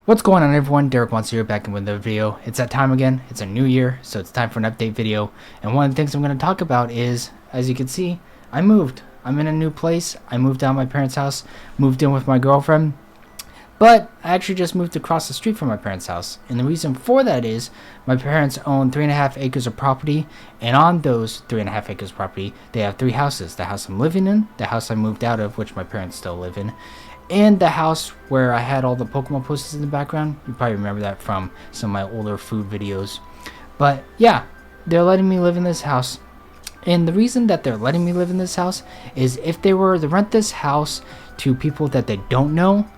What's going on, everyone? Derrikmonster here, back in with another video. It's that time again. It's a new year, so it's time for an update video. And one of the things I'm going to talk about is, as you can see, I moved. I'm in a new place. I moved out of my parents' house, moved in with my girlfriend. But I actually just moved across the street from my parents' house. And the reason for that is my parents own 3.5 acres of property. And on those 3.5 acres of property, they have 3 houses. The house I'm living in, the house I moved out of, which my parents still live in, and the house where I had all the Pokemon posters in the background. You probably remember that from some of my older food videos. But yeah, they're letting me live in this house. And the reason that they're letting me live in this house is if they were to rent this house to people that they don't know,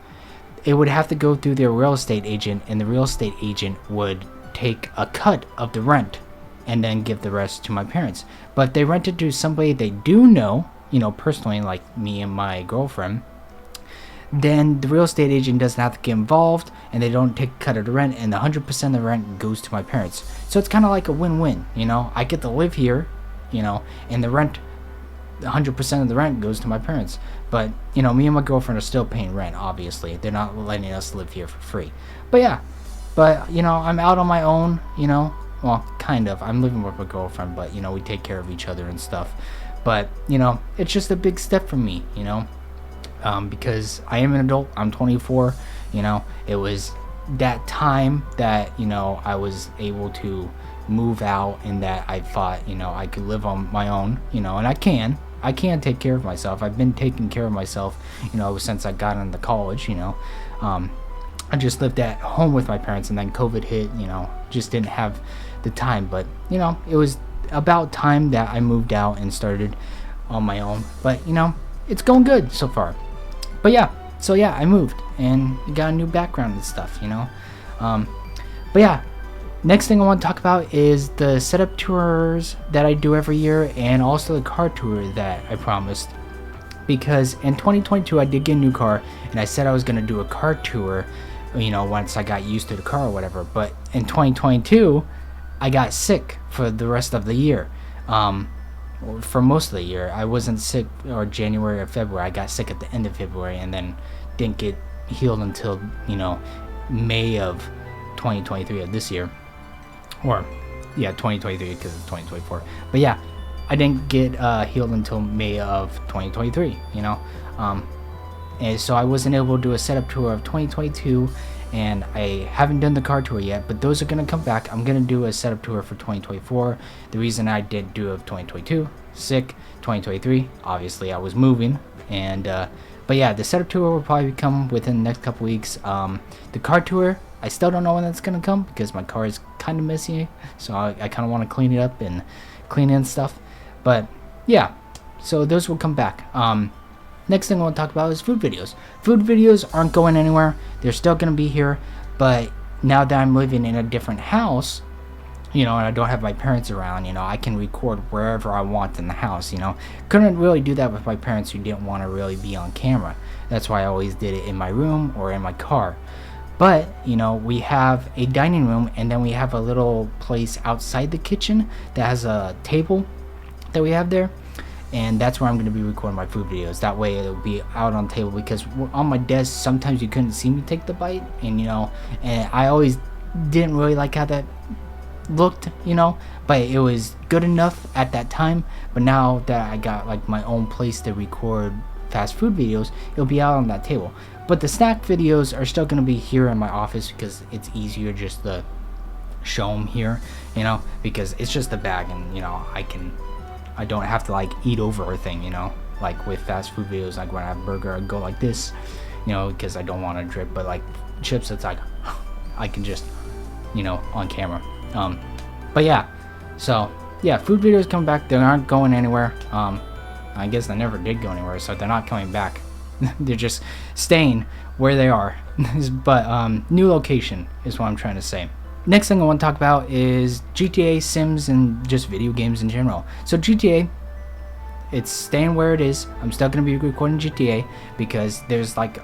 it would have to go through their real estate agent, and the real estate agent would take a cut of the rent and then give the rest to my parents. But if they rent it to somebody they do know, personally, like me and my girlfriend, then the real estate agent doesn't have to get involved, and they don't take a cut of the rent, and 100% of the rent goes to my parents. So it's kind of like a win-win, I get to live here, and the rent, 100% of the rent goes to my parents. But me and my girlfriend are still paying rent. Obviously, they're not letting us live here for free. But yeah, I'm out on my own. Well, kind of. I'm living with my girlfriend, but we take care of each other and stuff. But it's just a big step for me. Because I am an adult. I'm 24. It was that time that I was able to move out, and that I thought I could live on my own. And I can take care of myself. I've been taking care of myself since I got into college. I just lived at home with my parents, and then COVID hit. Just didn't have the time. But it was about time that I moved out and started on my own. But it's going good so far. But yeah, so yeah, I moved and got a new background and stuff, but yeah, next thing I want to talk about is the setup tours that I do every year, and also the car tour that I promised. Because in 2022 I did get a new car, and I said I was going to do a car tour, once I got used to the car or whatever. But in 2022 I got sick for the rest of the year. For most of the year. I wasn't sick or January or February. I got sick at the end of February, and then didn't get healed until May of 2023 of this year, or yeah, 2023, because it's 2024. But yeah, I didn't get healed until May of 2023. And so I wasn't able to do a setup tour of 2022, and I haven't done the car tour yet, but those are going to come back. I'm going to do a setup tour for 2024. The reason I did do of 2022, sick. 2023, obviously I was moving, and but yeah, the setup tour will probably come within the next couple weeks. The car tour, I still don't know when that's going to come, because my car is kind of messy, so I kind of want to clean it up and clean in stuff. But yeah, so those will come back. Next thing I want to talk about is food videos. Food videos aren't going anywhere. They're still going to be here. But now that I'm living in a different house, and I don't have my parents around, I can record wherever I want in the house, Couldn't really do that with my parents, who didn't want to really be on camera. That's why I always did it in my room or in my car. But, we have a dining room, and then we have a little place outside the kitchen that has a table that we have there. And that's where I'm going to be recording my food videos. That way it'll be out on the table, because on my desk sometimes you couldn't see me take the bite, and and I always didn't really like how that looked, but it was good enough at that time. But now that I got like my own place to record fast food videos, it'll be out on that table. But the snack videos are still going to be here in my office, because it's easier just to show them here, because it's just a bag, and I don't have to like eat over a thing, like with fast food videos. Like when I have a burger, I go like this, because I don't want to drip. But like chips, it's like I can just, on camera. But yeah, so yeah, food videos come back. They aren't going anywhere. I guess they never did go anywhere, so they're not coming back. They're just staying where they are. But new location is what I'm trying to say. Next thing I want to talk about is GTA, Sims, and just video games in general. So GTA, it's staying where it is. I'm still going to be recording GTA, because there's like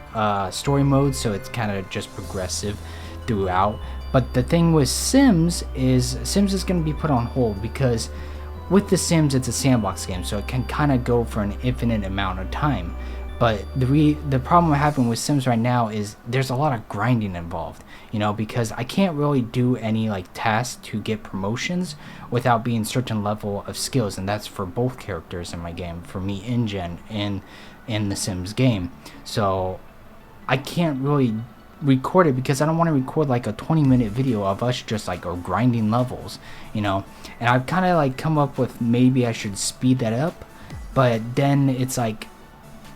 story mode, so it's kind of just progressive throughout. But the thing with Sims is going to be put on hold, because with The Sims, it's a sandbox game, so it can kind of go for an infinite amount of time. But the problem I'm having with Sims right now is there's a lot of grinding involved, you know, because I can't really do any like tasks to get promotions without being certain level of skills, and that's for both characters in my game, for me in Gen and in the Sims game. So I can't really record it because I don't want to record like a 20-minute video of us just like or grinding levels, you know. And I've kind of like come up with maybe I should speed that up, but then it's like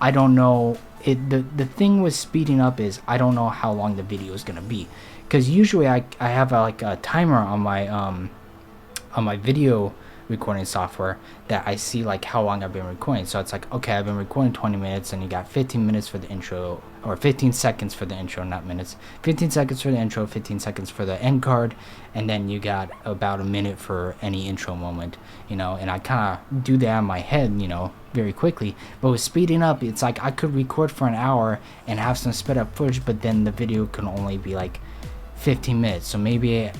I don't know. The thing with speeding up is I don't know how long the video is gonna be, because usually I have like a timer on my video recording software that I see like how long I've been recording. So it's like, okay, I've been recording 20 minutes and you got 15 minutes for the intro, or 15 seconds for the intro, not minutes. 15 seconds for the intro, 15 seconds for the end card, and then you got about a minute for any intro moment, you know. And I kind of do that in my head, you know, very quickly. But with speeding up, it's like I could record for an hour and have some sped up footage, but then the video can only be like 15 minutes. So maybe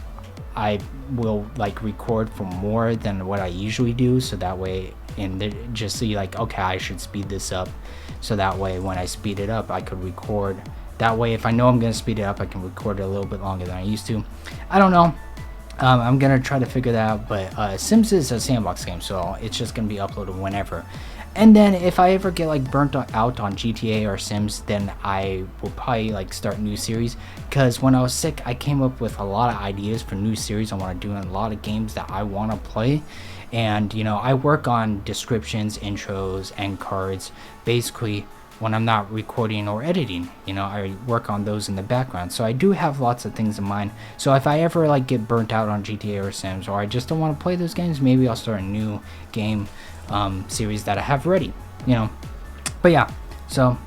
I will like record for more than what I usually do, so that way, and just see like, okay, I should speed this up, so that way when I speed it up I could record that way. If I know I'm gonna speed it up, I can record it a little bit longer than I used to. I don't know. I'm gonna try to figure that out, but Sims is a sandbox game, so it's just gonna be uploaded whenever. And then if I ever get like burnt out on GTA or Sims, then I will probably like start a new series, because when I was sick I came up with a lot of ideas for new series I want to do, and a lot of games that I want to play. And you know, I work on descriptions, intros, end cards, basically when I'm not recording or editing, you know, I work on those in the background. So I do have lots of things in mind. So if I ever like get burnt out on GTA or Sims, or I just don't want to play those games, maybe I'll start a new game series that I have ready, you know. But yeah, so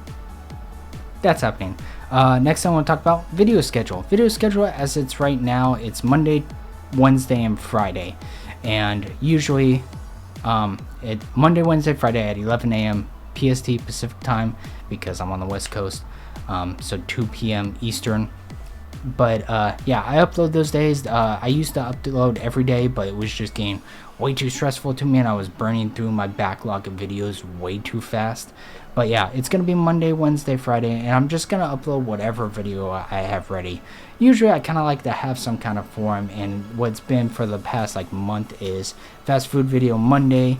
that's happening. Next I want to talk about video schedule. Video schedule as it's right now, it's Monday, Wednesday, and Friday. And usually Monday, Wednesday, Friday at 11 a.m. PST Pacific time, because I'm on the West Coast, so 2 p.m. Eastern. But yeah, I upload those days. I used to upload every day, but it was just getting way too stressful to me, and I was burning through my backlog of videos way too fast. But yeah, it's gonna be Monday, Wednesday, Friday, and I'm just gonna upload whatever video I have ready. Usually I kind of like to have some kind of form, and what's been for the past like month is fast food video Monday,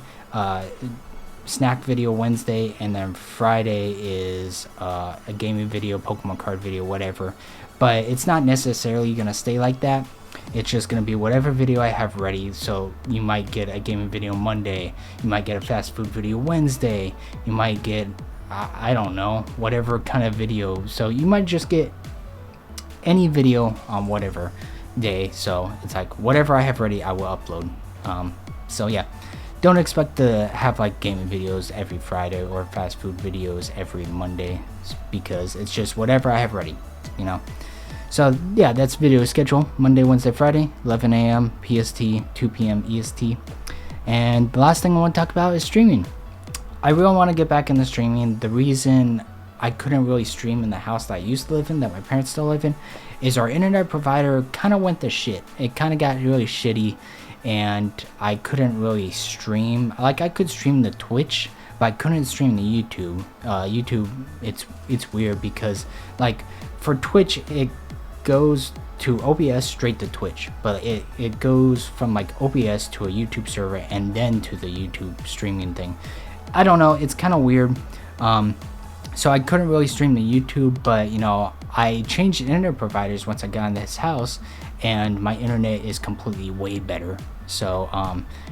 snack video Wednesday, and then Friday is a gaming video, Pokemon card video, whatever. But it's not necessarily gonna stay like that. It's just gonna be whatever video I have ready. So you might get a gaming video Monday, you might get a fast food video Wednesday, you might get I don't know, whatever kind of video. So you might just get any video on whatever day. So it's like whatever I have ready I will upload. So yeah, don't expect to have like gaming videos every Friday or fast food videos every Monday, because it's just whatever I have ready, you know. So yeah, that's video schedule: Monday, Wednesday, Friday, 11 a.m. PST, 2 p.m. EST. And the last thing I want to talk about is streaming. I really want to get back into streaming. The reason I couldn't really stream in the house that I used to live in, that my parents still live in, is our internet provider kind of went to shit. It kind of got really shitty, and I couldn't really stream. Like, I could stream the Twitch, but I couldn't stream the YouTube. YouTube, it's weird, because like for Twitch it goes to OBS straight to Twitch, but it goes from like OBS to a YouTube server and then to the YouTube streaming thing. I don't know, it's kind of weird. So I couldn't really stream the YouTube, but you know, I changed internet providers once I got in this house, and my internet is completely way better. So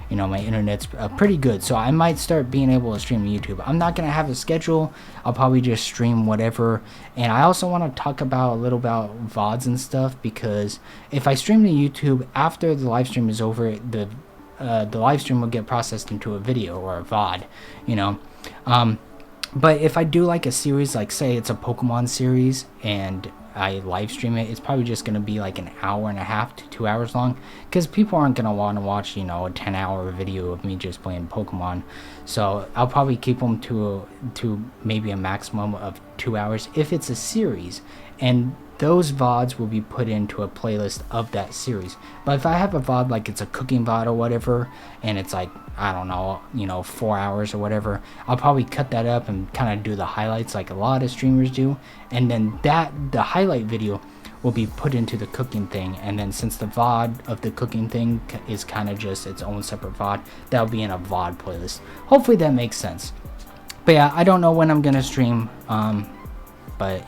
you know, my internet's pretty good, so I might start being able to stream YouTube. I'm not gonna have a schedule, I'll probably just stream whatever. And I also want to talk about a little about VODs and stuff, because if I stream to YouTube after the live stream is over, the live stream will get processed into a video or a VOD, you know. But if I do like a series, like say it's a Pokemon series and I live stream it, it's probably just going to be like an hour and a half to 2 hours long, because people aren't going to want to watch, you know, a 10-hour video of me just playing Pokemon. So I'll probably keep them to maybe a maximum of 2 hours if it's a series. and those VODs will be put into a playlist of that series. But if I have a VOD like it's a cooking VOD or whatever, and it's like, I don't know, 4 hours or whatever, I'll probably cut that up and kind of do the highlights like a lot of streamers do, and then the highlight video will be put into the cooking thing. And then since the VOD of the cooking thing is kind of just its own separate VOD, that'll be in a VOD playlist. Hopefully that makes sense. But yeah, I don't know when I'm gonna stream, but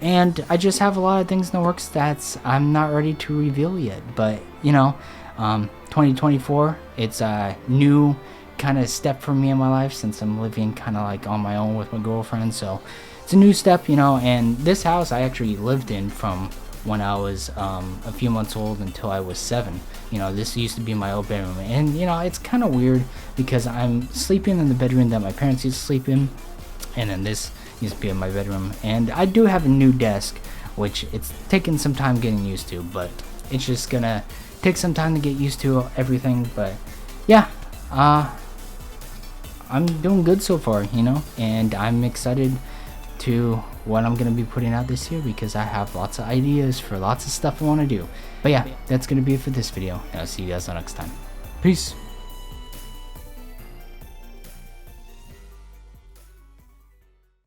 and I just have a lot of things in the works that I'm not ready to reveal yet. But 2024, it's a new kind of step for me in my life, since I'm living kind of like on my own with my girlfriend. So it's a new step, and this house I actually lived in from when I was a few months old until I was 7. This used to be my old bedroom, and it's kind of weird because I'm sleeping in the bedroom that my parents used to sleep in, and then this used to be in my bedroom. And I do have a new desk, which it's taken some time getting used to, but it's just gonna take some time to get used to everything. But yeah, I'm doing good so far, and I'm excited to what I'm gonna be putting out this year, because I have lots of ideas for lots of stuff I want to do. But yeah, that's gonna be it for this video, and I'll see you guys next time. Peace.